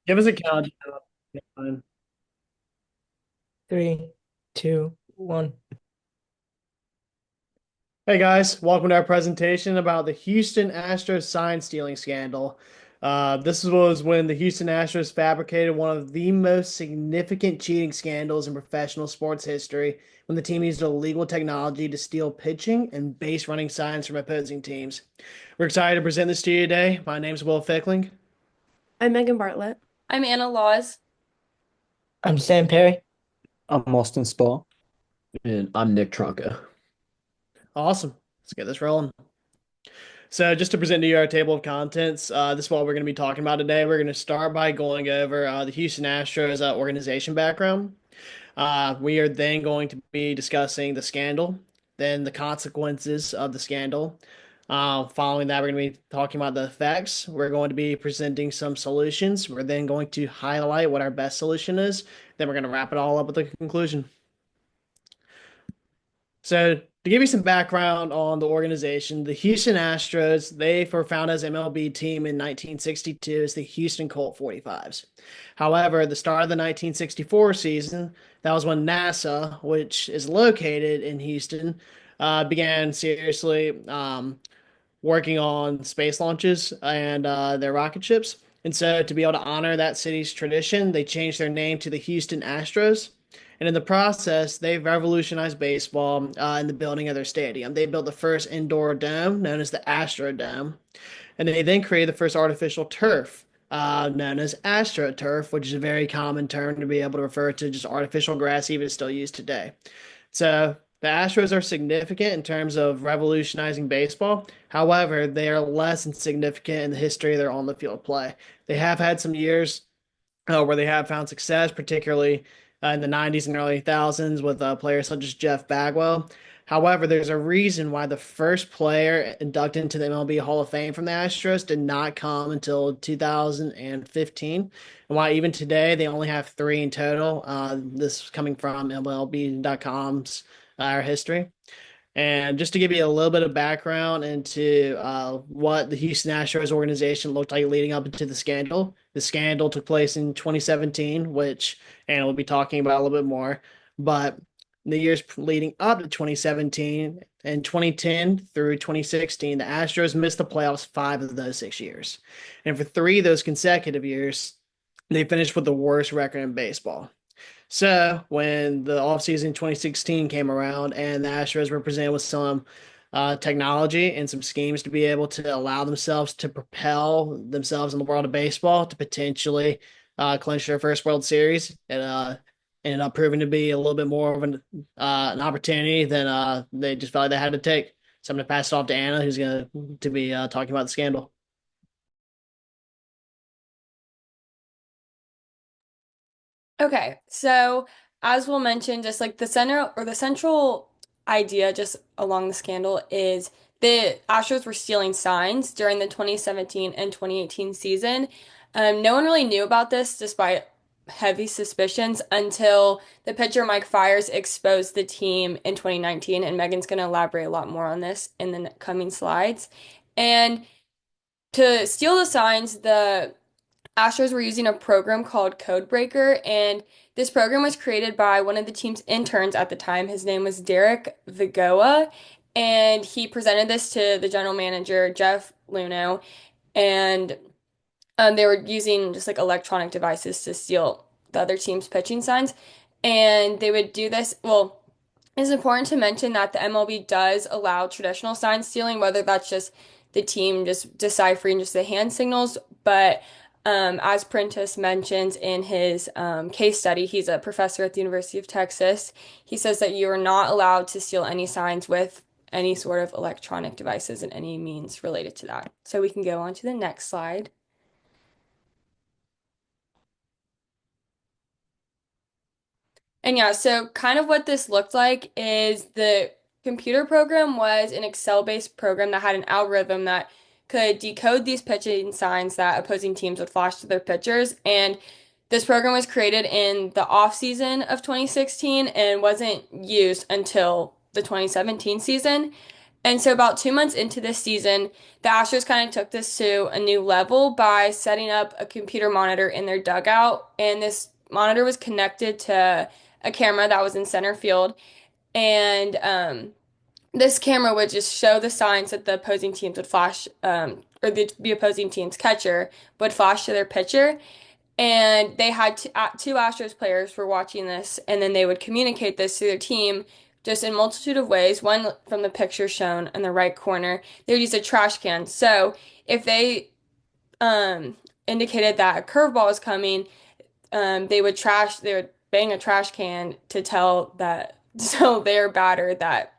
Give us a countdown. Three, two, one. Hey guys, welcome to our presentation about the Houston Astros sign stealing scandal. This was when the Houston Astros fabricated one of the most significant cheating scandals in professional sports history when the team used illegal technology to steal pitching and base running signs from opposing teams. We're excited to present this to you today. My name is Will Fickling. I'm Megan Bartlett. I'm Anna Laws. I'm Sam Perry. I'm Austin Spa. And I'm Nick Tronca. Awesome. Let's get this rolling. So, just to present to you our table of contents, this is what we're going to be talking about today. We're going to start by going over the Houston Astros organization background. We are then going to be discussing the scandal, then the consequences of the scandal. Following that, we're going to be talking about the effects. We're going to be presenting some solutions. We're then going to highlight what our best solution is. Then we're going to wrap it all up with a conclusion. So, to give you some background on the organization, the Houston Astros, they were founded as an MLB team in 1962 as the Houston Colt 45s. However, the start of the 1964 season, that was when NASA, which is located in Houston, began seriously working on space launches and their rocket ships. And so, to be able to honor that city's tradition, they changed their name to the Houston Astros. And in the process, they've revolutionized baseball in the building of their stadium. They built the first indoor dome, known as the Astrodome. And they then created the first artificial turf, known as AstroTurf, which is a very common term to be able to refer to just artificial grass, even still used today. So the Astros are significant in terms of revolutionizing baseball. However, they are less significant in the history of their on the field play. They have had some years where they have found success, particularly in the 90s and early 2000s with players such as Jeff Bagwell. However, there's a reason why the first player inducted into the MLB Hall of Fame from the Astros did not come until 2015, and why even today they only have three in total. This is coming from MLB.com's our history. And just to give you a little bit of background into what the Houston Astros organization looked like leading up into the scandal took place in 2017, which Anna will be talking about a little bit more. But the years leading up to 2017 and 2010 through 2016, the Astros missed the playoffs 5 of those 6 years. And for 3 of those consecutive years, they finished with the worst record in baseball. So when the offseason 2016 came around and the Astros were presented with some technology and some schemes to be able to allow themselves to propel themselves in the world of baseball to potentially clinch their first World Series, it ended up proving to be a little bit more of an opportunity than they just felt like they had to take. So I'm going to pass it off to Anna, who's going to be talking about the scandal. Okay, so as we'll mention, just like the central idea just along the scandal is the Astros were stealing signs during the 2017 and 2018 season. No one really knew about this despite heavy suspicions until the pitcher Mike Fiers exposed the team in 2019, and Megan's going to elaborate a lot more on this in the coming slides. And to steal the signs, the Astros were using a program called Codebreaker, and this program was created by one of the team's interns at the time. His name was Derek Vigoa, and he presented this to the general manager, Jeff Luno, and they were using just like electronic devices to steal the other team's pitching signs. And they would do this. Well, it's important to mention that the MLB does allow traditional sign stealing, whether that's just the team just deciphering just the hand signals. But as Prentice mentions in his case study, he's a professor at the University of Texas. He says that you are not allowed to steal any signs with any sort of electronic devices and any means related to that. So we can go on to the next slide. And yeah, so kind of what this looked like is the computer program was an Excel-based program that had an algorithm that could decode these pitching signs that opposing teams would flash to their pitchers. And this program was created in the off season of 2016 and wasn't used until the 2017 season. And so about 2 months into this season, the Astros kind of took this to a new level by setting up a computer monitor in their dugout. And this monitor was connected to a camera that was in center field. And this camera would just show the signs that the opposing teams would flash, or the opposing team's catcher would flash to their pitcher. And they had two Astros players were watching this, and then they would communicate this to their team just in multitude of ways. One from the picture shown in the right corner, they would use a trash can. So if they indicated that a curveball was coming, they would bang a trash can to tell that so their batter that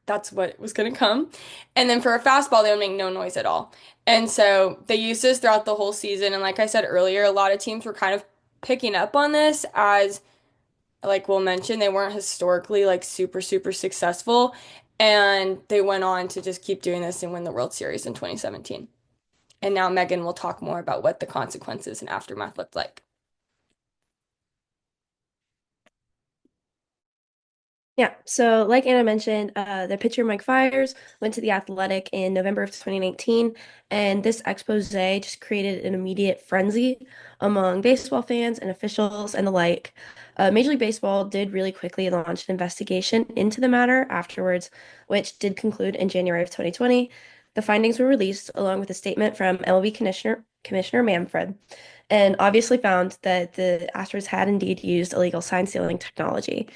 that's what was going to come. And then for a fastball, they would make no noise at all. And so they used this throughout the whole season. And like I said earlier, a lot of teams were kind of picking up on this as, like we'll mention, they weren't historically like super, super successful. And they went on to just keep doing this and win the World Series in 2017. And now Megan will talk more about what the consequences and aftermath looked like. Yeah, so like Anna mentioned, the pitcher Mike Fiers went to The Athletic in November of 2019, and this expose just created an immediate frenzy among baseball fans and officials and the like. Major League Baseball did really quickly launch an investigation into the matter afterwards, which did conclude in January of 2020. The findings were released along with a statement from MLB Commissioner Manfred, and obviously found that the Astros had indeed used illegal sign stealing technology.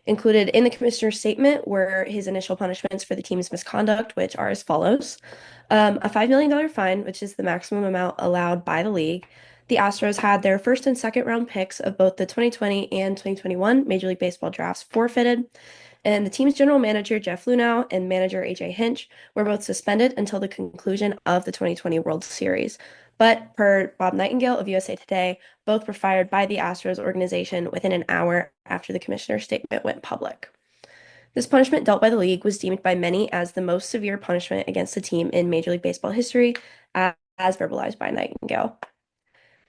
Included in the commissioner's statement were his initial punishments for the team's misconduct, which are as follows. A $5 million fine, which is the maximum amount allowed by the league. The Astros had their first and second round picks of both the 2020 and 2021 Major League Baseball drafts forfeited. And the team's general manager, Jeff Luhnow, and manager, AJ Hinch, were both suspended until the conclusion of the 2020 World Series. But per Bob Nightingale of USA Today, both were fired by the Astros organization within an hour after the commissioner's statement went public. This punishment dealt by the league was deemed by many as the most severe punishment against the team in Major League Baseball history, as verbalized by Nightingale.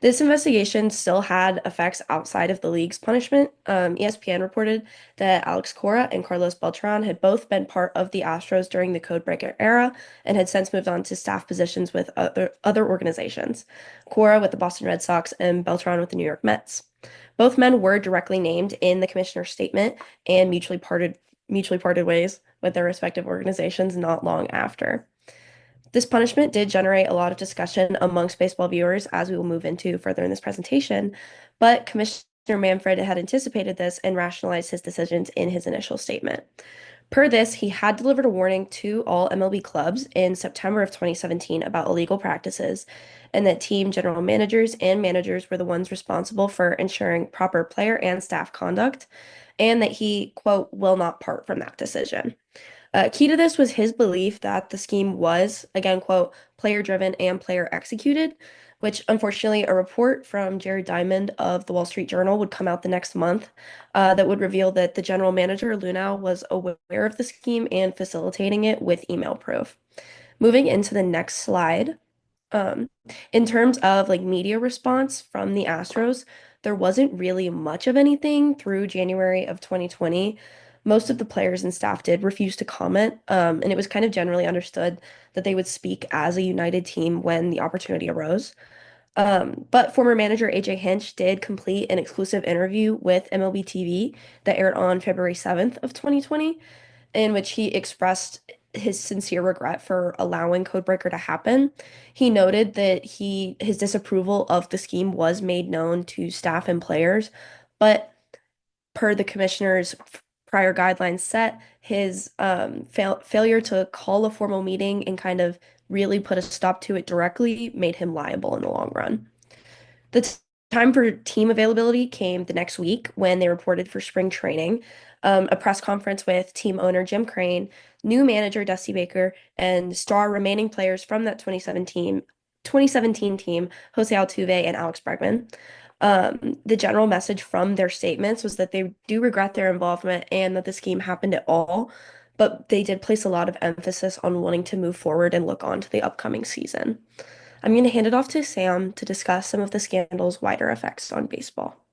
This investigation still had effects outside of the league's punishment. ESPN reported that Alex Cora and Carlos Beltran had both been part of the Astros during the Codebreaker era and had since moved on to staff positions with other organizations. Cora with the Boston Red Sox and Beltran with the New York Mets. Both men were directly named in the commissioner's statement and mutually parted ways with their respective organizations not long after. This punishment did generate a lot of discussion amongst baseball viewers, as we will move into further in this presentation, but Commissioner Manfred had anticipated this and rationalized his decisions in his initial statement. Per this, he had delivered a warning to all MLB clubs in September of 2017 about illegal practices, and that team general managers and managers were the ones responsible for ensuring proper player and staff conduct, and that he, quote, will not part from that decision. Key to this was his belief that the scheme was, again, quote, player driven and player executed, which unfortunately a report from Jared Diamond of the Wall Street Journal would come out the next month that would reveal that the general manager, Luhnow, was aware of the scheme and facilitating it with email proof. Moving into the next slide. Um, in terms of like media response from the Astros, there wasn't really much of anything through January of 2020. Most of the players and staff did refuse to comment, and it was kind of generally understood that they would speak as a united team when the opportunity arose. But former manager AJ Hinch did complete an exclusive interview with MLB TV that aired on February 7th of 2020, in which he expressed his sincere regret for allowing Codebreaker to happen. He noted that his disapproval of the scheme was made known to staff and players, but per the commissioner's prior guidelines set, his failure to call a formal meeting and kind of really put a stop to it directly made him liable in the long run. The time for team availability came the next week when they reported for spring training. A press conference with team owner Jim Crane, new manager Dusty Baker, and star remaining players from that 2017 team, Jose Altuve and Alex Bregman. The general message from their statements was that they do regret their involvement and that the scheme happened at all, but they did place a lot of emphasis on wanting to move forward and look on to the upcoming season. I'm going to hand it off to Sam to discuss some of the scandal's wider effects on baseball.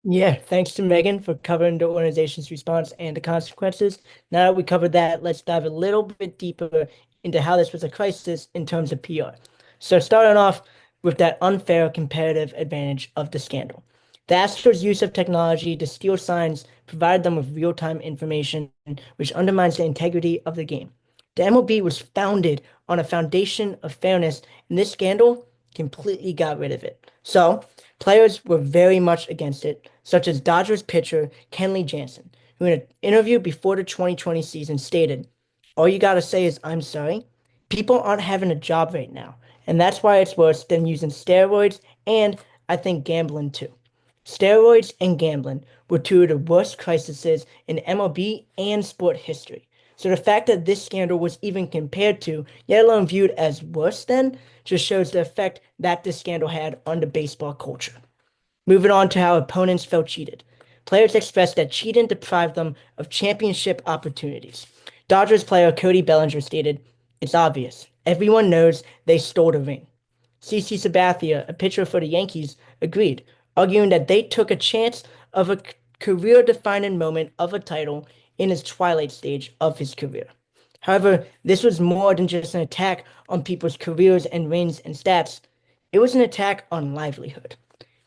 Yeah, thanks to Megan for covering the organization's response and the consequences. Now that we covered that, let's dive a little bit deeper into how this was a crisis in terms of PR. So, starting off with that unfair competitive advantage of the scandal. The Astros' use of technology to steal signs provided them with real-time information, which undermines the integrity of the game. The MLB was founded on a foundation of fairness, and this scandal completely got rid of it. So, players were very much against it, such as Dodgers pitcher Kenley Jansen, who in an interview before the 2020 season stated, "All you gotta say is, I'm sorry. People aren't having a job right now, and that's why it's worse than using steroids and I think gambling too." Steroids and gambling were two of the worst crises in MLB and sport history. So the fact that this scandal was even compared to, yet alone viewed as worse than, just shows the effect that this scandal had on the baseball culture. Moving on to how opponents felt cheated. Players expressed that cheating deprived them of championship opportunities. Dodgers player Cody Bellinger stated, "It's obvious. Everyone knows they stole the ring." CC Sabathia, a pitcher for the Yankees, agreed, arguing that they took a chance of a career-defining moment of a title in his twilight stage of his career. However, this was more than just an attack on people's careers and wins and stats. It was an attack on livelihood.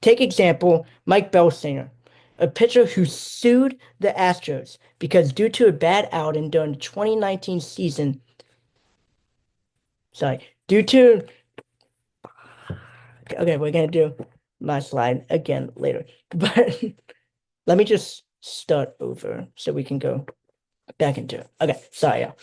Take example, Mike Belsinger, a pitcher who sued the Astros because due to a bad outing during the 2019 season, due to okay, we're gonna do my slide again later. But let me just start over so we can go back into it. Okay, sorry, y'all.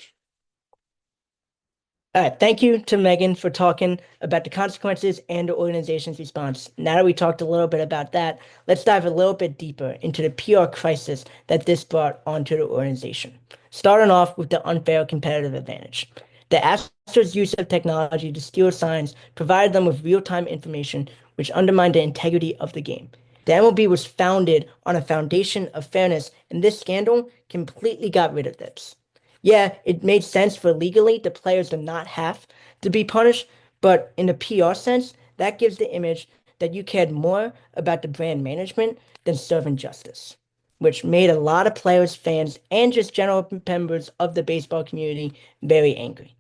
All right, thank you to Megan for talking about the consequences and the organization's response. Now that we talked a little bit about that, let's dive a little bit deeper into the PR crisis that this brought onto the organization. Starting off with the unfair competitive advantage. The Astros' use of technology to steal signs provided them with real-time information, which undermined the integrity of the game. The MLB was founded on a foundation of fairness, and this scandal completely got rid of this. Yeah, it made sense for legally the players to not have to be punished, but in a PR sense, that gives the image that you cared more about the brand management than serving justice, which made a lot of players, fans, and just general members of the baseball community very angry.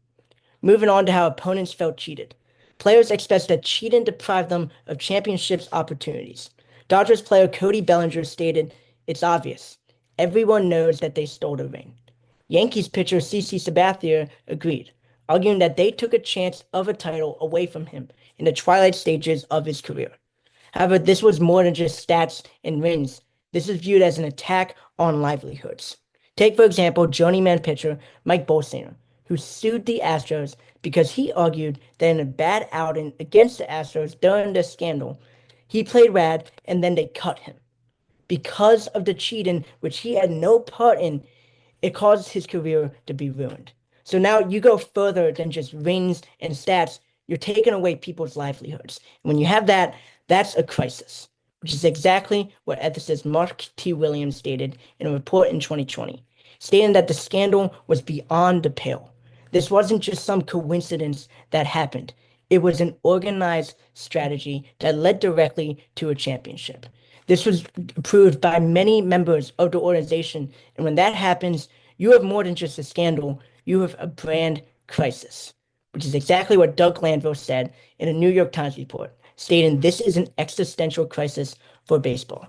Moving on to how opponents felt cheated. Players expressed that cheating deprived them of championships opportunities. Dodgers player Cody Bellinger stated, "It's obvious. Everyone knows that they stole the ring." Yankees pitcher CC Sabathia agreed, arguing that they took a chance of a title away from him in the twilight stages of his career. However, this was more than just stats and wins. This is viewed as an attack on livelihoods. Take, for example, journeyman pitcher Mike Bolsinger, who sued the Astros because he argued that in a bad outing against the Astros during the scandal, he played bad and then they cut him. Because of the cheating, which he had no part in, it caused his career to be ruined. So now you go further than just rings and stats. You're taking away people's livelihoods. And when you have that, that's a crisis, which is exactly what ethicist Mark T. Williams stated in a report in 2020, stating that the scandal was beyond the pale. This wasn't just some coincidence that happened. It was an organized strategy that led directly to a championship. This was approved by many members of the organization. And when that happens, you have more than just a scandal, you have a brand crisis, which is exactly what Doug Glanville said in a New York Times report, stating this is an existential crisis for baseball.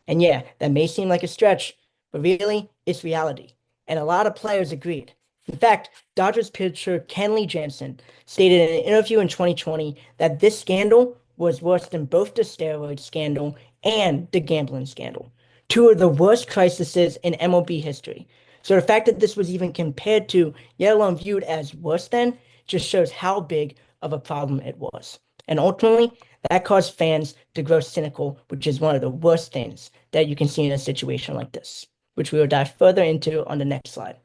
And yeah, that may seem like a stretch, but really, it's reality. And a lot of players agreed. In fact, Dodgers pitcher Kenley Jansen stated in an interview in 2020 that this scandal was worse than both the steroid scandal and the gambling scandal, two of the worst crises in MLB history. So the fact that this was even compared to, yet alone viewed as worse than, just shows how big of a problem it was. And ultimately, that caused fans to grow cynical, which is one of the worst things that you can see in a situation like this, which we will dive further into on the next slide.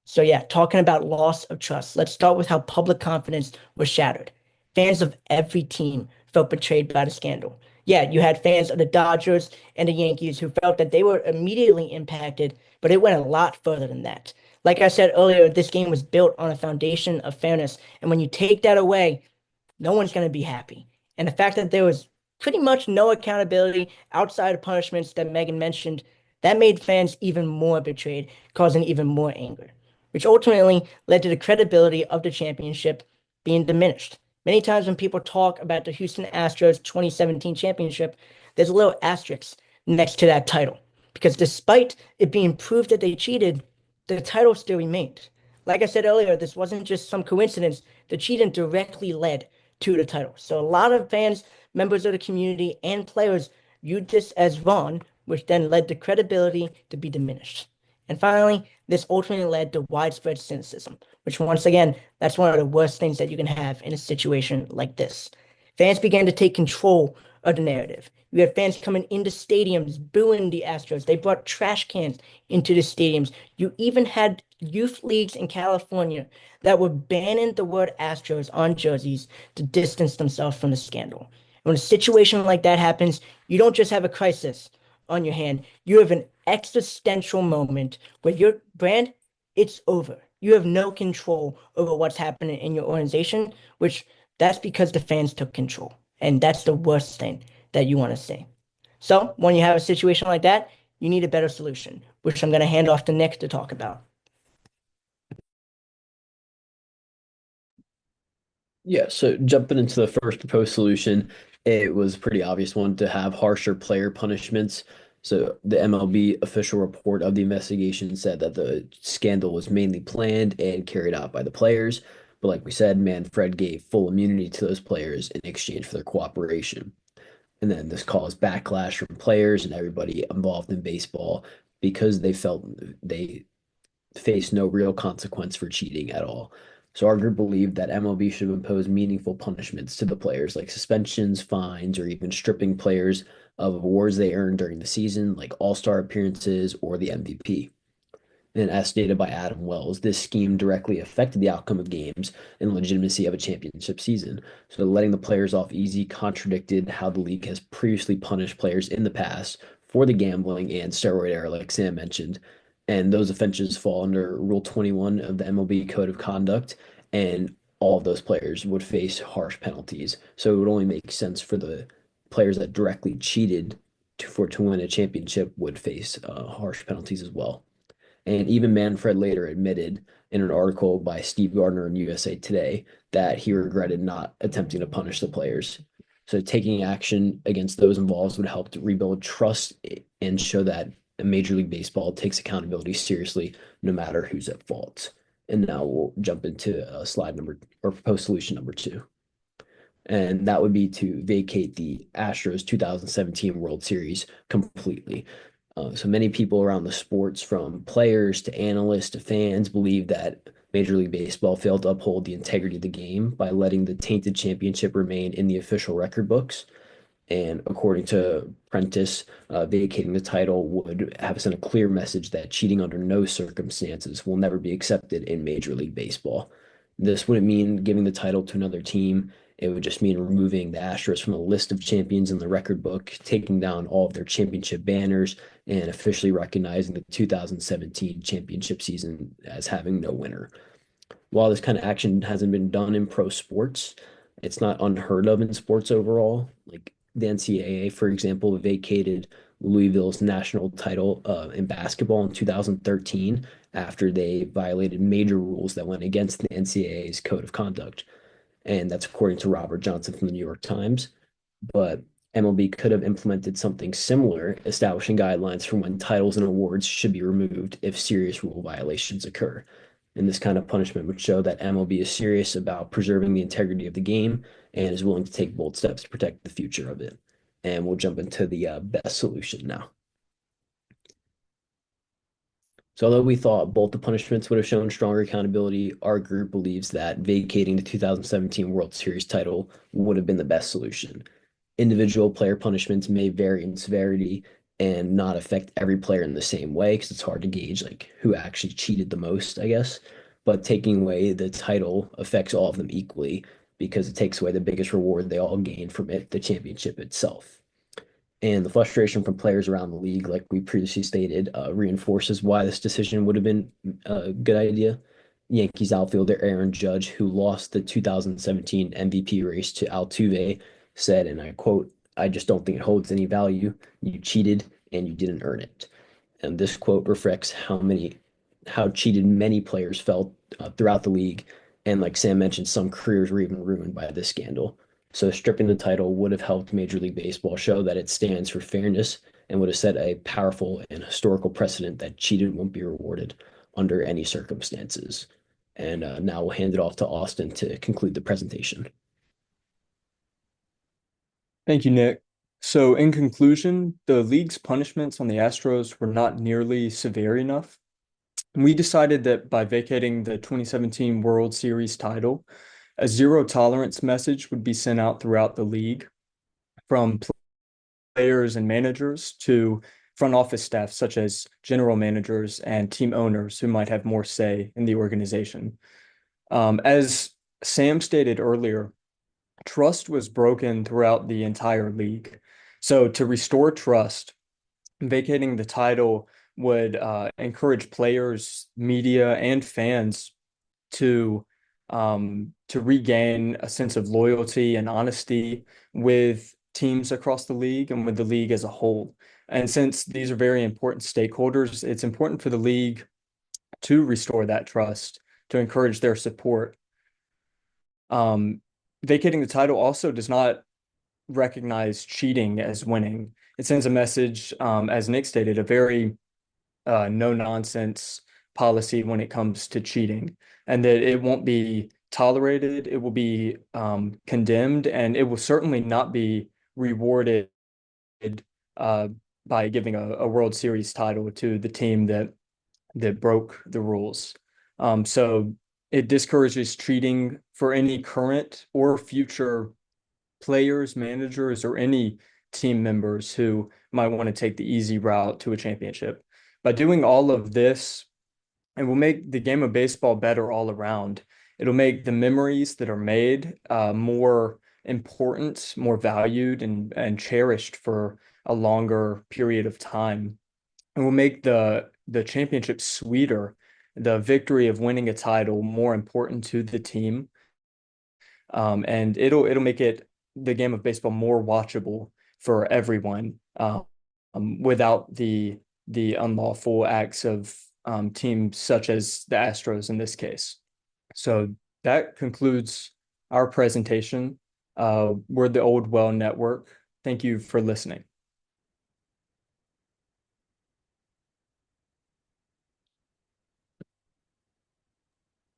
So yeah, talking about loss of trust, let's start with how public confidence was shattered. Fans of every team felt betrayed by the scandal. Yeah, you had fans of the Dodgers and the Yankees who felt that they were immediately impacted, but it went a lot further than that. Like I said earlier, this game was built on a foundation of fairness, and when you take that away, no one's going to be happy. And the fact that there was pretty much no accountability outside of punishments that Megan mentioned. That made fans even more betrayed, causing even more anger, which ultimately led to the credibility of the championship being diminished. Many times when people talk about the Houston Astros 2017 championship, there's a little asterisk next to that title because despite it being proved that they cheated, the title still remained. Like I said earlier, this wasn't just some coincidence. The cheating directly led to the title. So a lot of fans, members of the community, and players viewed this as wrong, which then led the credibility to be diminished. And finally, this ultimately led to widespread cynicism, which once again, that's one of the worst things that you can have in a situation like this. Fans began to take control of the narrative. You had fans coming into stadiums booing the Astros. They brought trash cans into the stadiums. You even had youth leagues in California that were banning the word Astros on jerseys to distance themselves from the scandal. And when a situation like that happens, you don't just have a crisis on your hand, you have an existential moment where your brand, it's over. You have no control over what's happening in your organization, which that's because the fans took control. And that's the worst thing that you want to see. So when you have a situation like that, you need a better solution, which I'm going to hand off to Nick to talk about. Yeah, so jumping into the first proposed solution, it was a pretty obvious one to have harsher player punishments. So the MLB official report of the investigation said that the scandal was mainly planned and carried out by the players. But like we said, Manfred gave full immunity to those players in exchange for their cooperation. And then this caused backlash from players and everybody involved in baseball because they felt they faced no real consequence for cheating at all. So our group believed that MLB should impose meaningful punishments to the players, like suspensions, fines, or even stripping players of awards they earned during the season, like All-Star appearances or the MVP. And as stated by Adam Wells, this scheme directly affected the outcome of games and legitimacy of a championship season. So letting the players off easy contradicted how the league has previously punished players in the past for the gambling and steroid era, like Sam mentioned. And those offenses fall under Rule 21 of the MLB Code of Conduct, and all of those players would face harsh penalties. So it would only make sense for the players that directly cheated to win a championship would face harsh penalties as well. And even Manfred later admitted in an article by Steve Gardner in USA Today that he regretted not attempting to punish the players. So taking action against those involved would help to rebuild trust and show that Major League Baseball takes accountability seriously, no matter who's at fault. And now we'll jump into slide number or proposed solution number 2. And that would be to vacate the Astros 2017 World Series completely. So many people around the sports, from players to analysts to fans, believe that Major League Baseball failed to uphold the integrity of the game by letting the tainted championship remain in the official record books. And according to Prentice, vacating the title would have sent a clear message that cheating under no circumstances will never be accepted in Major League Baseball. This wouldn't mean giving the title to another team. It would just mean removing the Astros from the list of champions in the record book, taking down all of their championship banners, and officially recognizing the 2017 championship season as having no winner. While this kind of action hasn't been done in pro sports, it's not unheard of in sports overall. Like the NCAA, for example, vacated Louisville's national title in basketball in 2013 after they violated major rules that went against the NCAA's code of conduct. And that's according to Robert Johnson from the New York Times. But MLB could have implemented something similar, establishing guidelines for when titles and awards should be removed if serious rule violations occur. And this kind of punishment would show that MLB is serious about preserving the integrity of the game and is willing to take bold steps to protect the future of it. And we'll jump into the best solution now. So although we thought both the punishments would have shown stronger accountability, our group believes that vacating the 2017 World Series title would have been the best solution. Individual player punishments may vary in severity and not affect every player in the same way because it's hard to gauge like who actually cheated the most, I guess. But taking away the title affects all of them equally because it takes away the biggest reward they all gain from it, the championship itself. And the frustration from players around the league, like we previously stated, reinforces why this decision would have been a good idea. Yankees outfielder Aaron Judge, who lost the 2017 MVP race to Altuve, said, and I quote, I just don't think it holds any value. You cheated and you didn't earn it. And this quote reflects how cheated many players felt throughout the league. And like Sam mentioned, some careers were even ruined by this scandal. So stripping the title would have helped Major League Baseball show that it stands for fairness and would have set a powerful and historical precedent that cheated won't be rewarded under any circumstances. And now we'll hand it off to Austin to conclude the presentation. Thank you, Nick. So in conclusion, the league's punishments on the Astros were not nearly severe enough. We decided that by vacating the 2017 World Series title, a zero tolerance message would be sent out throughout the league from players and managers to front office staff, such as general managers and team owners who might have more say in the organization. As Sam stated earlier, trust was broken throughout the entire league. So to restore trust, vacating the title would encourage players, media, and fans to regain a sense of loyalty and honesty with teams across the league and with the league as a whole. And since these are very important stakeholders, it's important for the league to restore that trust, to encourage their support. Vacating the title also does not recognize cheating as winning. It sends a message, as Nick stated, a very no-nonsense policy when it comes to cheating, and that it won't be tolerated, it will be condemned, and it will certainly not be rewarded by giving a World Series title to the team that broke the rules. So it discourages cheating for any current or future players, managers, or any team members who might want to take the easy route to a championship. By doing all of this, it will make the game of baseball better all around. It'll make the memories that are made more important, more valued, and cherished for a longer period of time. It will make the championship sweeter, the victory of winning a title more important to the team. And it'll make the game of baseball more watchable for everyone without the unlawful acts of teams such as the Astros in this case. So that concludes our presentation. We're the Old Well Network. Thank you for listening.